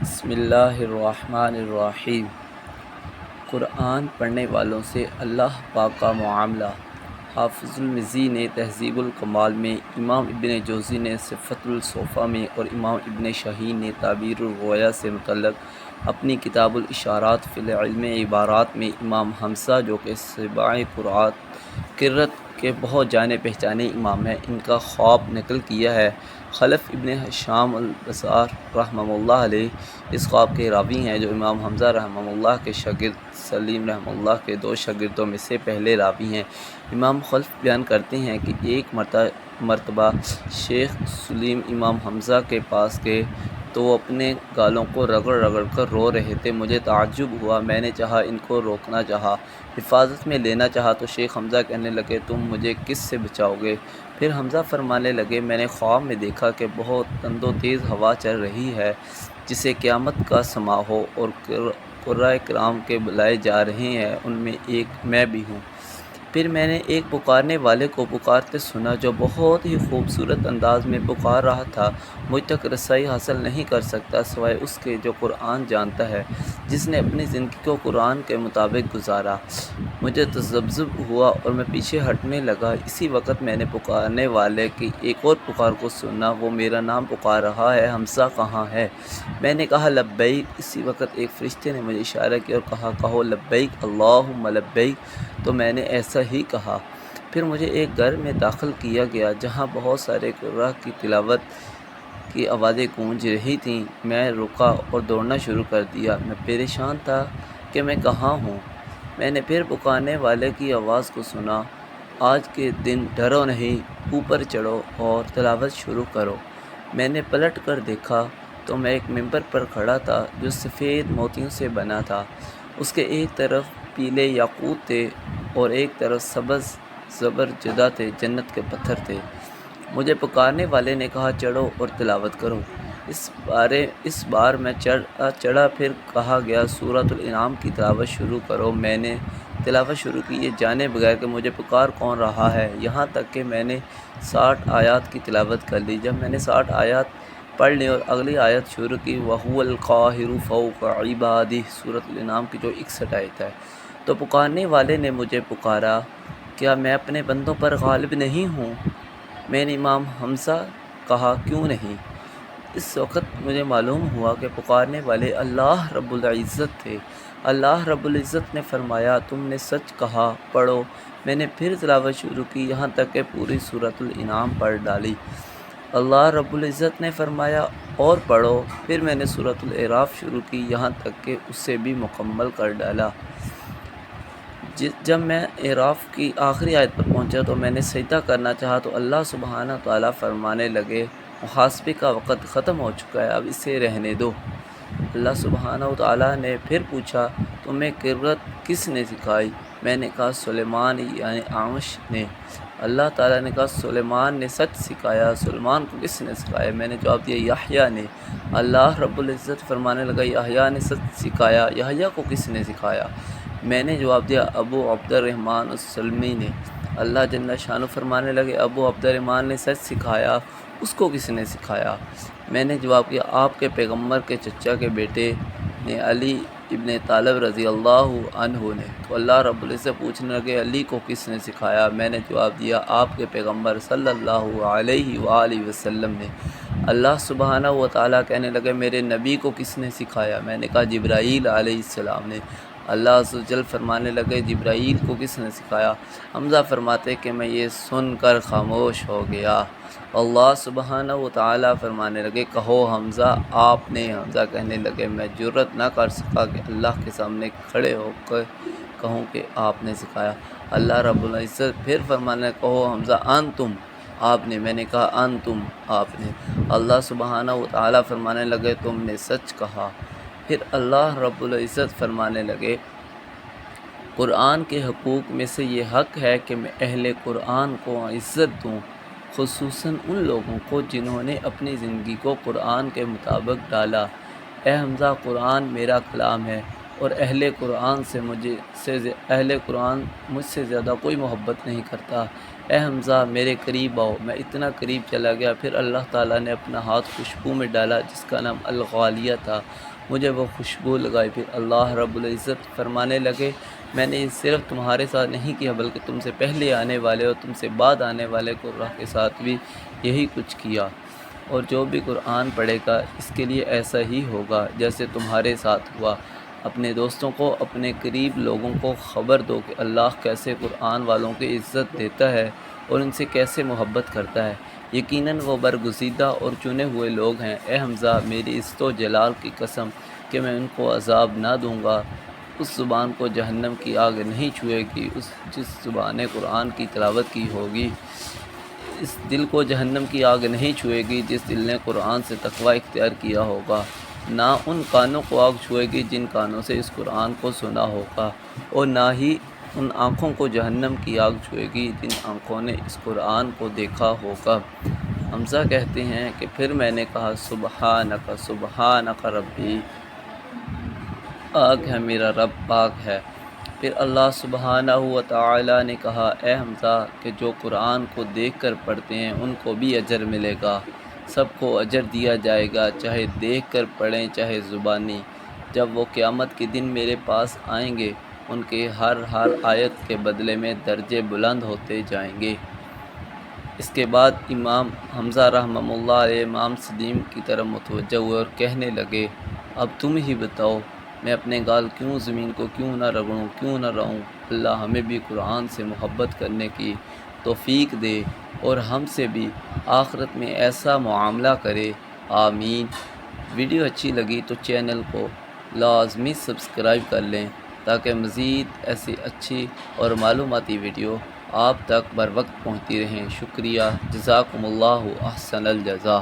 بسم اللہ الرحمن الرحیم۔ قرآن پڑھنے والوں سے اللہ پاک کا معاملہ۔ حافظ المزی نے تہذیب الکمال میں، امام ابن جوزی نے صفۃ الصفا میں اور امام ابن شاہین نے تعبیر الرؤیا سے متعلق اپنی کتاب الاشارات فی العلم عبارات میں امام حمزہ جو کہ سبع قرات کے بہت جانے پہچانے امام ہیں، ان کا خواب نقل کیا ہے۔ خلف ابن ہشام البصار رحمہ اللہ علیہ اس خواب کے راوی ہیں، جو امام حمزہ رحمہ اللہ کے شاگرد سلیم رحمہ اللہ کے 2 شاگردوں میں سے پہلے راوی ہیں۔ امام خلف بیان کرتے ہیں کہ ایک مرتبہ شیخ سلیم امام حمزہ کے پاس گئے تو وہ اپنے گالوں کو رگڑ رگڑ کر رو رہے تھے۔ مجھے تعجب ہوا، میں نے چاہا ان کو روکنا چاہا، حفاظت میں لینا چاہا تو شیخ حمزہ کہنے لگے تم مجھے کس سے بچاؤ گے؟ پھر حمزہ فرمانے لگے میں نے خواب میں دیکھا کہ بہت تند و تیز ہوا چل رہی ہے جسے قیامت کا سماع ہو، اور قرۂ کرام کے بلائے جا رہے ہیں، ان میں ایک میں بھی ہوں۔ پھر میں نے ایک پکارنے والے کو پکارتے سنا جو بہت ہی خوبصورت انداز میں پکار رہا تھا۔ مجھ تک رسائی حاصل نہیں کر سکتا سوائے اس کے جو قرآن جانتا ہے، جس نے اپنی زندگی کو قرآن کے مطابق گزارا۔ مجھے تذبذب ہوا اور میں پیچھے ہٹنے لگا۔ اسی وقت میں نے پکارنے والے کی ایک اور پکار کو سنا، وہ میرا نام پکار رہا ہے، حمزہ کہاں ہے؟ میں نے کہا لبیک۔ اسی وقت ایک فرشتے نے مجھے اشارہ کیا اور کہا کہو لبیک اللہم لبیک، تو میں نے ایسا ہی کہا۔ پھر مجھے ایک گھر میں داخل کیا گیا جہاں بہت سارے قراء کی تلاوت کی آوازیں گونج رہی تھیں۔ میں رکا اور دوڑنا شروع کر دیا۔ میں پریشان تھا کہ میں کہاں ہوں۔ میں نے پھر پکارنے والے کی آواز کو سنا، آج کے دن ڈرو نہیں، اوپر چڑھو اور تلاوت شروع کرو۔ میں نے پلٹ کر دیکھا تو میں ایک ممبر پر کھڑا تھا جو سفید موتیوں سے بنا تھا۔ اس کے ایک طرف پیلے یاقوت تھے اور ایک طرف سبز زبرجدہ تھے، جنت کے پتھر تھے۔ مجھے پکارنے والے نے کہا چڑھو اور تلاوت کرو۔ اس بار میں چڑھا، پھر کہا گیا سورۃ الانعام کی تلاوت شروع کرو۔ میں نے تلاوت شروع کی، یہ جانے بغیر کہ مجھے پکار کون رہا ہے، یہاں تک کہ میں نے 60 آیات کی تلاوت کر لی۔ جب میں نے 60 آیات پڑھ لی اور اگلی آیت شروع کی وَهُوَ الْقَاهِرُ فَوْقَ عِبَادِهِ، سورۃ الانعام کی جو 61 آیت ہے، تو پکارنے والے نے مجھے پکارا کیا میں اپنے بندوں پر غالب نہیں ہوں؟ میں نے امام حمزہ کہا کیوں نہیں؟ اس وقت مجھے معلوم ہوا کہ پکارنے والے اللہ رب العزت تھے۔ اللہ رب العزت نے فرمایا تم نے سچ کہا، پڑھو۔ میں نے پھر تلاوت شروع کی یہاں تک کہ پوری سورۃ الانعام پڑھ ڈالی۔ اللہ رب العزت نے فرمایا اور پڑھو۔ پھر میں نے سورۃ الاعراف شروع کی یہاں تک کہ اسے بھی مکمل کر ڈالا۔ جب میں اعراف کی آخری آیت پر پہنچا تو میں نے سجدہ کرنا چاہا تو اللہ سبحانہ تعالیٰ فرمانے لگے محاسبے کا وقت ختم ہو چکا ہے، اب اسے رہنے دو۔ اللہ سبحانہ تعالیٰ نے پھر پوچھا تمہیں قرات کس نے سکھائی؟ میں نے کہا سلیمان یعنی اعمش نے۔ اللہ تعالیٰ نے کہا سلیمان نے سچ سکھایا، سلیمان کو کس نے سکھایا؟ میں نے جواب دیا یحییٰ نے۔ اللہ رب العزت فرمانے لگا یحییٰ نے سچ سکھایا، یحییٰ کو کس نے سکھایا؟ میں نے جواب دیا ابو عبد الرحمن السلمی نے۔ اللہ جل شانہ فرمانے لگے ابو عبد الرحمن نے سچ سکھایا، اس کو کس نے سکھایا؟ میں نے جواب دیا آپ کے پیغمبر کے چچا کے بیٹے نے، علی ابن طالب رضی اللہ عنہ نے۔ تو اللہ رب العزت پوچھنے لگے علی کو کس نے سکھایا؟ میں نے جواب دیا آپ کے پیغمبر صلی اللہ علیہ وآلہ وسلم نے۔ اللہ سبحانہ و تعالیٰ کہنے لگے میرے نبی کو کس نے سکھایا؟ میں نے کہا جبرائیل علیہ السلام نے۔ اللہ عز و جل فرمانے لگے جبرائیل کو کس نے سکھایا؟ حمزہ فرماتے کہ میں یہ سن کر خاموش ہو گیا۔ اللہ سبحانہ و تعالیٰ فرمانے لگے کہو حمزہ آپ نے۔ حمزہ کہنے لگے میں جرأت نہ کر سکا کہ اللہ کے سامنے کھڑے ہو کر کہوں کہ آپ نے سکھایا۔ اللہ رب العزت پھر فرمانے لگے کہو حمزہ انتم آپ نے۔ میں نے کہا انتم آپ نے۔ اللہ سبحانہ و تعالیٰ فرمانے لگے تم نے سچ کہا۔ پھر اللہ رب العزت فرمانے لگے قرآن کے حقوق میں سے یہ حق ہے کہ میں اہل قرآن کو عزت دوں، خصوصاً ان لوگوں کو جنہوں نے اپنی زندگی کو قرآن کے مطابق ڈالا۔ اے حمزہ قرآن میرا کلام ہے اور اہل قرآن مجھ سے زیادہ کوئی محبت نہیں کرتا۔ اے حمزہ میرے قریب آؤ۔ میں اتنا قریب چلا گیا، پھر اللہ تعالیٰ نے اپنا ہاتھ خوشبو میں ڈالا جس کا نام الغالیہ تھا، مجھے وہ خوشبو لگائی۔ پھر اللہ رب العزت فرمانے لگے میں نے صرف تمہارے ساتھ نہیں کیا بلکہ تم سے پہلے آنے والے اور تم سے بعد آنے والے قرآن کے ساتھ بھی یہی کچھ کیا، اور جو بھی قرآن پڑھے گا اس کے لیے ایسا ہی ہوگا جیسے تمہارے ساتھ ہوا۔ اپنے دوستوں کو، اپنے قریب لوگوں کو خبر دو کہ اللہ کیسے قرآن والوں کی عزت دیتا ہے اور ان سے کیسے محبت کرتا ہے۔ یقیناً وہ برگزیدہ اور چنے ہوئے لوگ ہیں۔ اے حمزہ، میری عزت و جلال کی قسم کہ میں ان کو عذاب نہ دوں گا۔ اس زبان کو جہنم کی آگ نہیں چھوئے گی، جس زبان نے قرآن کی تلاوت کی ہوگی۔ اس دل کو جہنم کی آگ نہیں چھوئے گی جس دل نے قرآن سے تقوی اختیار کیا ہوگا۔ نہ ان کانوں کو آگ چھوئے گی جن کانوں سے اس قرآن کو سنا ہوگا، اور نہ ہی ان آنکھوں کو جہنم کی آگ چھوئے گی جن آنکھوں نے اس قرآن کو دیکھا ہوگا۔ حمزہ کہتے ہیں کہ پھر میں نے کہا سبحانک سبحانک ربی، پاک ہے میرا رب، پاک ہے۔ پھر اللہ سبحانہ و تعالی نے کہا اے حمزہ کہ جو قرآن کو دیکھ کر پڑھتے ہیں ان کو بھی اجر ملے گا، سب کو اجر دیا جائے گا، چاہے دیکھ کر پڑھیں چاہے زبانی۔ جب وہ قیامت کے دن میرے پاس آئیں گے ان کے ہر آیت کے بدلے میں درجے بلند ہوتے جائیں گے۔ اس کے بعد امام حمزہ رحمہ اللہ علیہ امام سلیم کی طرف متوجہ ہوئے اور کہنے لگے اب تم ہی بتاؤ میں اپنے گال کیوں زمین کو کیوں نہ رگڑوں، کیوں نہ رہوں۔ اللہ ہمیں بھی قرآن سے محبت کرنے کی توفیق دے اور ہم سے بھی آخرت میں ایسا معاملہ کرے، آمین۔ ویڈیو اچھی لگی تو چینل کو لازمی سبسکرائب کر لیں تاکہ مزید ایسی اچھی اور معلوماتی ویڈیو آپ تک بر وقت پہنچتی رہیں۔ شکریہ، جزاکم اللہ احسن الجزا۔